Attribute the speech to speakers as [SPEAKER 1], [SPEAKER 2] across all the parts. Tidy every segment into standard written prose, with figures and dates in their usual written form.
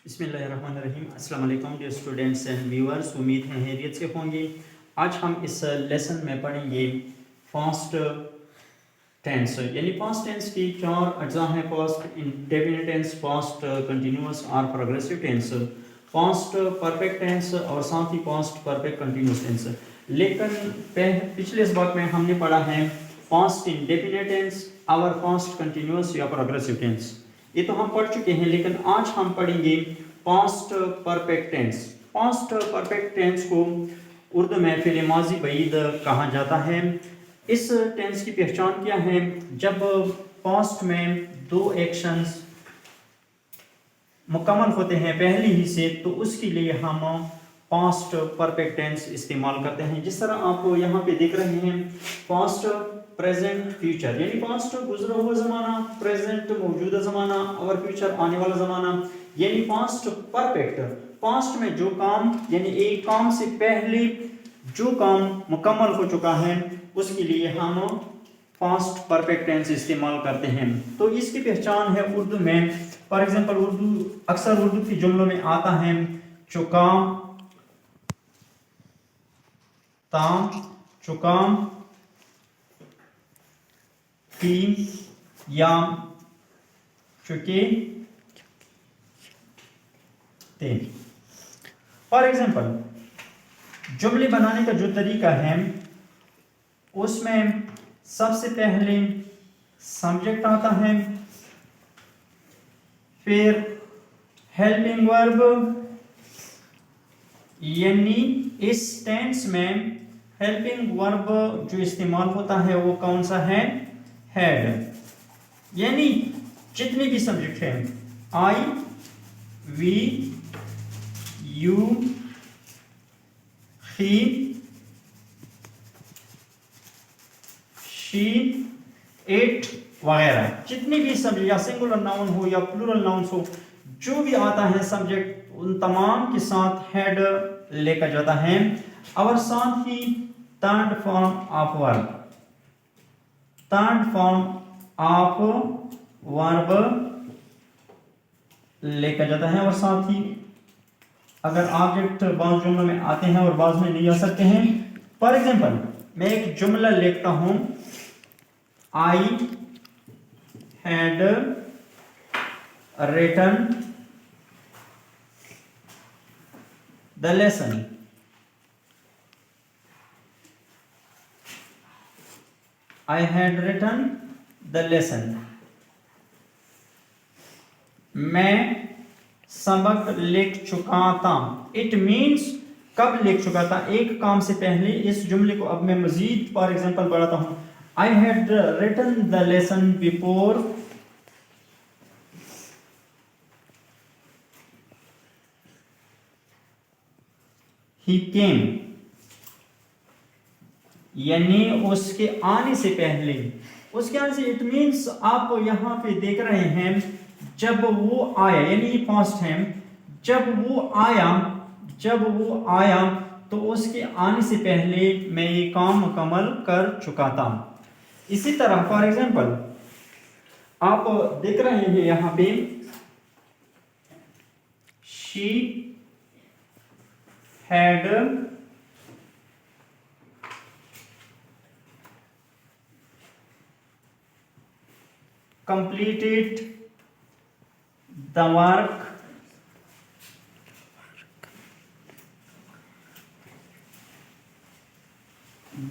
[SPEAKER 1] बिस्मिल्लाहिर्रहमानिर्रहीम। अस्सलाम वालेकुम डियर स्टूडेंट्स एंड व्यूअर्स, उम्मीद है खैरियत से होंगे। आज हम इस लेसन में पढ़ेंगे पास्ट टेंस, यानी पास्ट टेंस की चार अज्जा हैं। Past indefinite tense, past continuous और progressive tense, past perfect tense और साथ ही पास्ट परफेक्ट कंटिन्यूअस टेंस। लेकिन पिछले सबक में हमने पढ़ा है पास्ट इंडेफिनिट टेंस और पास्ट कंटिन्यूअस या प्रोग्रेसिव टेंस, ये तो हम पढ़ चुके हैं। लेकिन आज हम पढ़ेंगे past perfect tense. Past perfect tense को उर्दू में फ़िल माज़ी बईद कहा जाता है। इस टेंस की पहचान क्या है? जब पास्ट में दो एक्शंस मुकम्मल होते हैं पहले ही से, तो उसके लिए हम पास्ट परफेक्ट टेंस इस्तेमाल करते हैं। जिस तरह आप यहाँ पे देख रहे हैं, पास्ट प्रेजेंट फ्यूचर, यानी पास्ट गुजरा हुआ ज़माना, प्रेजेंट मौजूदा ज़माना और फ्यूचर आने वाला ज़माना, यानी पास्ट परफेक्ट। पास्ट में जो काम, यानी एक काम से पहले जो काम मुकम्मल हो चुका है, उसके लिए हम पास्ट परफेक्ट टेंस इस्तेमाल करते हैं। तो इसकी पहचान है उर्दू में, फॉर एग्जांपल अक्सर उर्दू के जुमलों में आता है चुकाम ताम, चुकाम तीन, याम चुके तीन। फॉर एग्जांपल जुमले बनाने का जो तरीका है, उसमें सबसे पहले सब्जेक्ट आता है, फिर हेल्पिंग वर्ब, यानी इस टेंस में हेल्पिंग वर्ब जो इस्तेमाल होता है वो कौन सा है? हैड। यानी जितने भी सब्जेक्ट हैं, I, we, you, he, she, it वगैरह, जितने भी सब्जेक्ट, या सिंगुलर नाउन हो या प्लूरल नाउन्स हो, जो भी आता है सब्जेक्ट, उन तमाम के साथ हेड लेकर जाता है। और साथ ही third form of verb, third form of verb लेकर जाता है। और साथ ही अगर ऑब्जेक्ट बाज़ जुमलों में आते हैं और बाज़ में नहीं आ सकते हैं। फॉर एग्जांपल मैं एक जुमला लिखता हूं, I had written the lesson. I had written the lesson. मैं सबक लिख चुका था। It means कब लिख चुका था? एक काम से पहले। इस जुमले को अब मैं मजीद फॉर एग्जांपल बढ़ाता हूं, I had written the lesson before he came, यानी उसके आने से पहले। उसके आने से इट मीन्स आप यहां पे देख रहे हैं, जब वो आया, यानी ये पास्ट है, जब वो आया तो उसके आने से पहले मैं ये काम मुकम्मल कर चुका था। इसी तरह फॉर एग्जांपल आप देख रहे हैं यहां पे, she had completed the work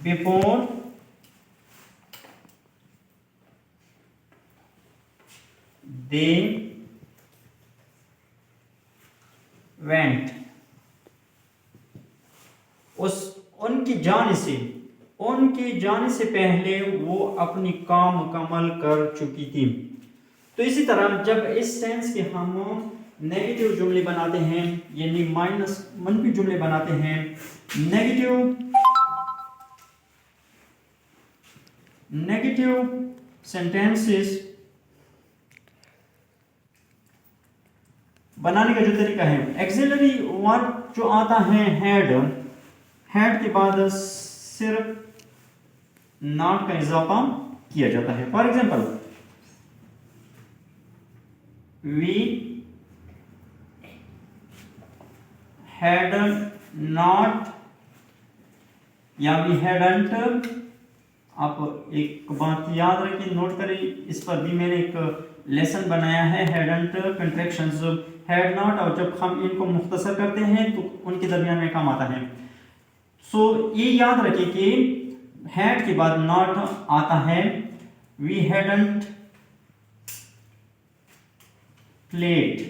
[SPEAKER 1] before they went। उनके जाने से पहले वो अपनी काम मुकम्मल कर चुकी थी। तो इसी तरह जब इस टेंस के हम नेगेटिव जुमले बनाते हैं, यानी मनफी जुमले बनाते हैं, नेगेटिव सेंटेंसेस बनाने का जो तरीका है, एक्सिलरी वर्ब जो आता है हैड के बाद सिर्फ नॉट का इजाफा किया जाता है। For example we had not या वी हैडंट। आप एक बात याद रखिए, नोट करें, इस पर भी मैंने एक लेसन बनाया है, हैडंट कंट्रैक्शंस, हैड नॉट, और जब हम इनको मुख्तसर करते हैं तो उनके दरमियान में काम आता है। सो ये याद रखिए कि हैड के बाद नॉट आता है, वी हैडंट प्लेड,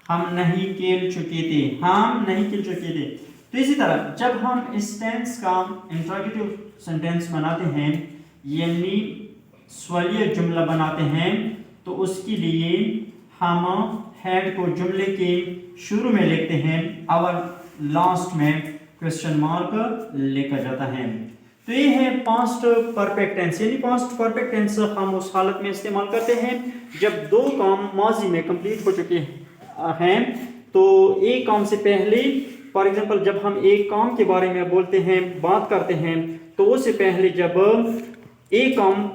[SPEAKER 1] हम नहीं खेल चुके थे, हम नहीं खेल चुके थे। तो इसी तरह जब हम इस टेंस का इंट्रोगेटिव सेंटेंस बनाते हैं, यानी सवालिया जुमला बनाते हैं, तो उसके लिए हम हैड को जुमले के शुरू में लिखते हैं और लास्ट में क्वेश्चन मार्क लिखा जाता है। तो ये है पास्ट परफेक्ट टेंस, यानी पास्ट परफेक्ट टेंस हम उस हालत में इस्तेमाल करते हैं जब दो काम माजी में कंप्लीट हो चुके हैं। तो एक काम से पहले, फॉर एग्जांपल जब हम एक काम के बारे में बोलते हैं, बात करते हैं, तो उससे पहले जब एक काम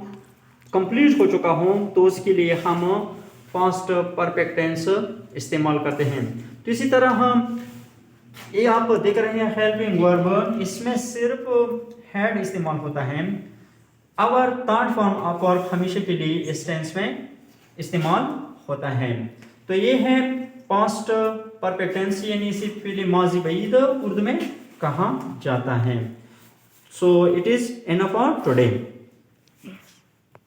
[SPEAKER 1] कंप्लीट हो चुका हो तो उसके लिए हम पास्ट परफेक्ट टेंस इस्तेमाल करते हैं। तो इसी तरह हम ये आप देख रहे हैं हेल्पिंग वर्ब, इसमें सिर्फ हैड इस्तेमाल होता है, और थर्ड फॉर्म ऑफ वर्ब हमेशा के लिए इस टेंस में इस्तेमाल होता है। तो ये है पास्ट परफेक्ट टेंस, यानी इसे पहले माजी बईद उर्दू में कहा जाता है। So it is enough for today.